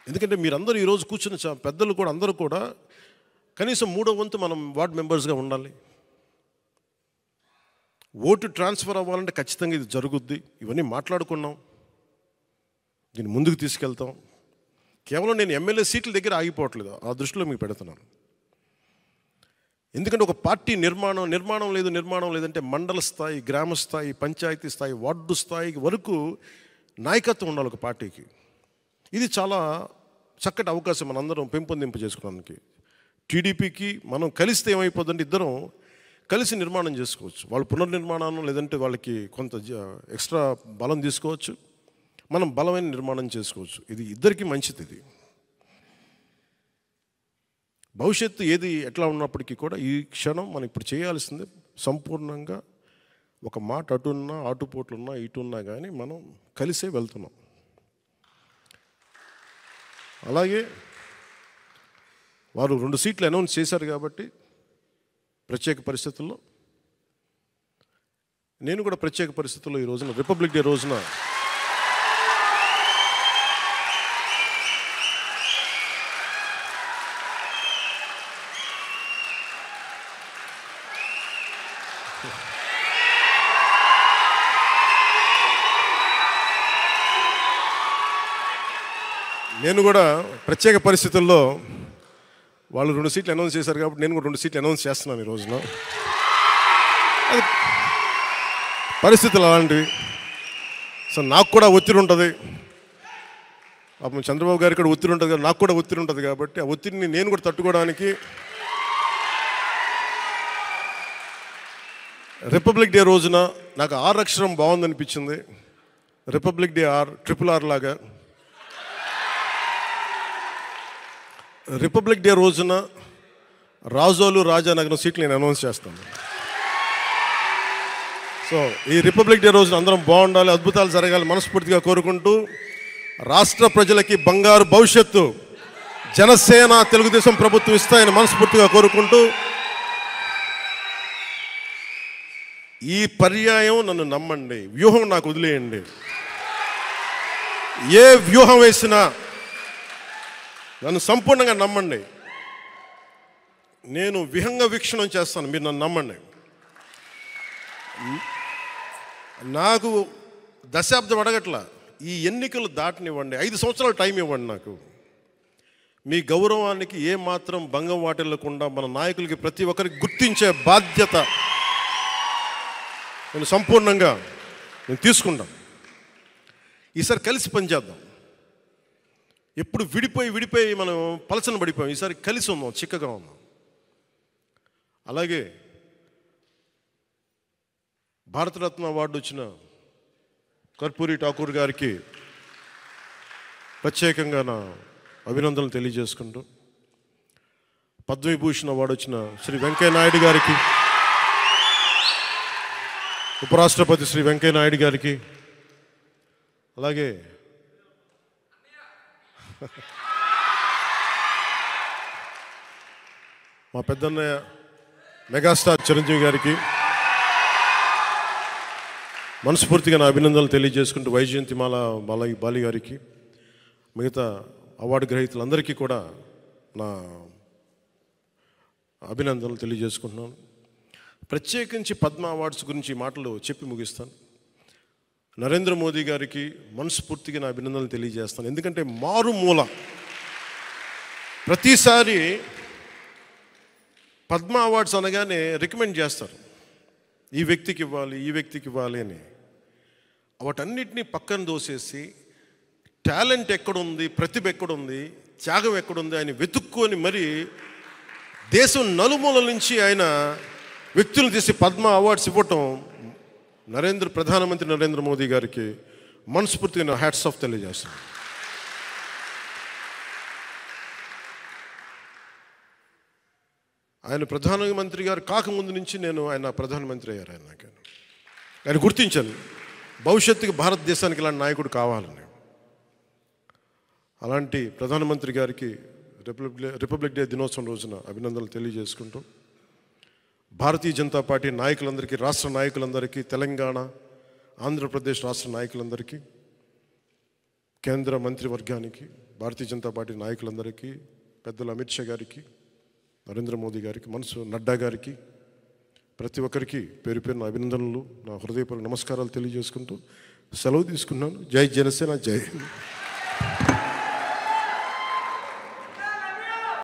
ఎందుకంటే మీరందరూ ఈరోజు కూర్చున్న పెద్దలు కూడా అందరూ కూడా కనీసం 3వ వంతు మనం వార్డ్ మెంబర్స్గా ఉండాలి. ఓటు ట్రాన్స్ఫర్ అవ్వాలంటే ఖచ్చితంగా ఇది జరుగుద్ది. ఇవన్నీ మాట్లాడుకున్నాం, దీన్ని ముందుకు తీసుకెళ్తాం. కేవలం నేను ఎమ్మెల్యే సీట్ల దగ్గర ఆగిపోవట్లేదు, ఆ దృష్టిలో మీకు పెడుతున్నాను. ఎందుకంటే ఒక పార్టీ నిర్మాణం లేదంటే మండల స్థాయి, గ్రామ స్థాయి, పంచాయతీ స్థాయి, వార్డు స్థాయి వరకు నాయకత్వం ఉండాలి ఒక పార్టీకి. ఇది చాలా చక్కటి అవకాశం మనందరం పెంపొందింపు చేసుకోవడానికి. టీడీపీకి మనం కలిస్తే ఏమైపోతుందంటే ఇద్దరం కలిసి నిర్మాణం చేసుకోవచ్చు. వాళ్ళు పునర్నిర్మాణం లేదంటే వాళ్ళకి కొంత ఎక్స్ట్రా బలం తీసుకోవచ్చు, మనం బలమైన నిర్మాణం చేసుకోవచ్చు. ఇది ఇద్దరికీ మంచిది. ఇది భవిష్యత్తు ఏది ఎట్లా ఉన్నప్పటికీ కూడా ఈ క్షణం మనం ఇప్పుడు చేయాల్సింది సంపూర్ణంగా ఒక మాట అటున్నా ఆటుపోట్లున్నా ఇటున్నా కానీ మనం కలిసే వెళ్తున్నాం. అలాగే వారు 2 సీట్లు అనౌన్స్ చేశారు కాబట్టి ప్రత్యేక పరిస్థితుల్లో నేను కూడా ప్రత్యేక పరిస్థితుల్లో ఈ రోజున రిపబ్లిక్ డే రోజున ప్రత్యేక పరిస్థితుల్లో వాళ్ళు 2 సీట్లు అనౌన్స్ చేశారు కాబట్టి నేను కూడా 2 సీట్లు అనౌన్స్ చేస్తున్నాను ఈ రోజున. అది పరిస్థితులు అలాంటివి. సో నాకు కూడా ఒత్తిడి ఉంటుంది, పాపం చంద్రబాబు గారికి కూడా ఒత్తిడి ఉంటుంది, నాకు కూడా ఒత్తిడి ఉంటుంది. కాబట్టి ఆ ఒత్తిడిని నేను కూడా తట్టుకోవడానికి రిపబ్లిక్ డే రోజున నాకు R అక్షరం బాగుందనిపించింది. రిపబ్లిక్ డే RRR లాగా రిపబ్లిక్ డే రోజున రాజోలు రాజానగరం సీట్లు నేను అనౌన్స్ చేస్తాను. సో ఈ రిపబ్లిక్ డే రోజున అందరం బాగుండాలి, అద్భుతాలు జరగాలి మనస్ఫూర్తిగా కోరుకుంటూ, రాష్ట్ర ప్రజలకి బంగారు భవిష్యత్తు జనసేన తెలుగుదేశం ప్రభుత్వం ఇస్తాయని మనస్ఫూర్తిగా కోరుకుంటూ, ఈ పర్యాయం నన్ను నమ్మండి, వ్యూహం నాకు వదిలేయండి. ఏ వ్యూహం వేసినా నన్ను సంపూర్ణంగా నమ్మండి. నేను విహంగ వీక్షణం చేస్తాను, మీరు నన్ను నమ్మండి. నాకు దశాబ్దం అడగట్లా, ఈ ఎన్నికలు దాటనివ్వండి, 5 సంవత్సరాలు టైం ఇవ్వండి. నాకు మీ గౌరవానికి ఏమాత్రం భంగం వాటిల్లకుండా మన నాయకులకి ప్రతి ఒక్కరికి గుర్తించే బాధ్యత నేను సంపూర్ణంగా తీసుకుంటాను. ఈసారి కలిసి పనిచేద్దాం. ఎప్పుడు విడిపోయి మనం పలచన పడిపోయాం. ఈసారి కలిసి ఉన్నాం, చిక్కగా ఉన్నాం. అలాగే భారతరత్న అవార్డు వచ్చిన కర్పూరి ఠాకూర్ గారికి ప్రత్యేకంగా నా అభినందనలు తెలియజేసుకుంటూ, పద్మవిభూషణ్ అవార్డు వచ్చిన శ్రీ వెంకయ్య నాయుడు గారికి, ఉపరాష్ట్రపతి శ్రీ వెంకయ్య నాయుడు గారికి, అలాగే మా పెద్దన్నయ్య మెగాస్టార్ చిరంజీవి గారికి మనస్ఫూర్తిగా నా అభినందనలు తెలియజేసుకుంటూ, వైజయంతిమాల బాలి గారికి, మిగతా అవార్డు గ్రహీతలందరికీ కూడా నా అభినందనలు తెలియజేసుకుంటున్నాను. ప్రత్యేకించి పద్మ అవార్డ్స్ గురించి మాటలు చెప్పి ముగిస్తాను. నరేంద్ర మోదీ గారికి మనస్ఫూర్తిగా నా అభినందనలు తెలియజేస్తాను. ఎందుకంటే మారుమూల ప్రతిసారి పద్మ అవార్డ్స్ అనగానే రికమెండ్ చేస్తారు, ఈ వ్యక్తికి ఇవ్వాలి అని. వాటన్నిటినీ పక్కన దోసేసి టాలెంట్ ఎక్కడుంది, ప్రతిభ ఎక్కడుంది, త్యాగం ఎక్కడుంది ఆయన వెతుక్కొని మరి దేశం నలుమూలల నుంచి ఆయన వ్యక్తులను తీసి పద్మ అవార్డ్స్ ఇవ్వటం ప్రధానమంత్రి నరేంద్ర మోదీ గారికి మనస్ఫూర్తిగా హ్యాట్స్ ఆఫ్ తెలియజేస్తాను. ఆయన ప్రధానమంత్రి గారు కాకముందు నుంచి ఆయన ప్రధానమంత్రి అయ్యారు. ఆయన గుర్తించాను భవిష్యత్తుకి భారతదేశానికి ఇలాంటి నాయకుడు కావాలని. అలాంటి ప్రధానమంత్రి గారికి రిపబ్లిక్ డే దినోత్సవం రోజున అభినందనలు తెలియజేసుకుంటూ, భారతీయ జనతా పార్టీ నాయకులందరికీ, రాష్ట్ర నాయకులందరికీ, తెలంగాణ ఆంధ్రప్రదేశ్ రాష్ట్ర నాయకులందరికీ, కేంద్ర మంత్రివర్గానికి, భారతీయ జనతా పార్టీ నాయకులందరికీ, పెద్దలు అమిత్ షా గారికి, నరేంద్ర మోదీ గారికి, నడ్డా గారికి, ప్రతి ఒక్కరికి పేరు పేరున అభినందనలు, నా హృదయపూర్వక నమస్కారాలు తెలియజేసుకుంటూ సెలవు తీసుకున్నాను. జై జనసేన, జై హింద్.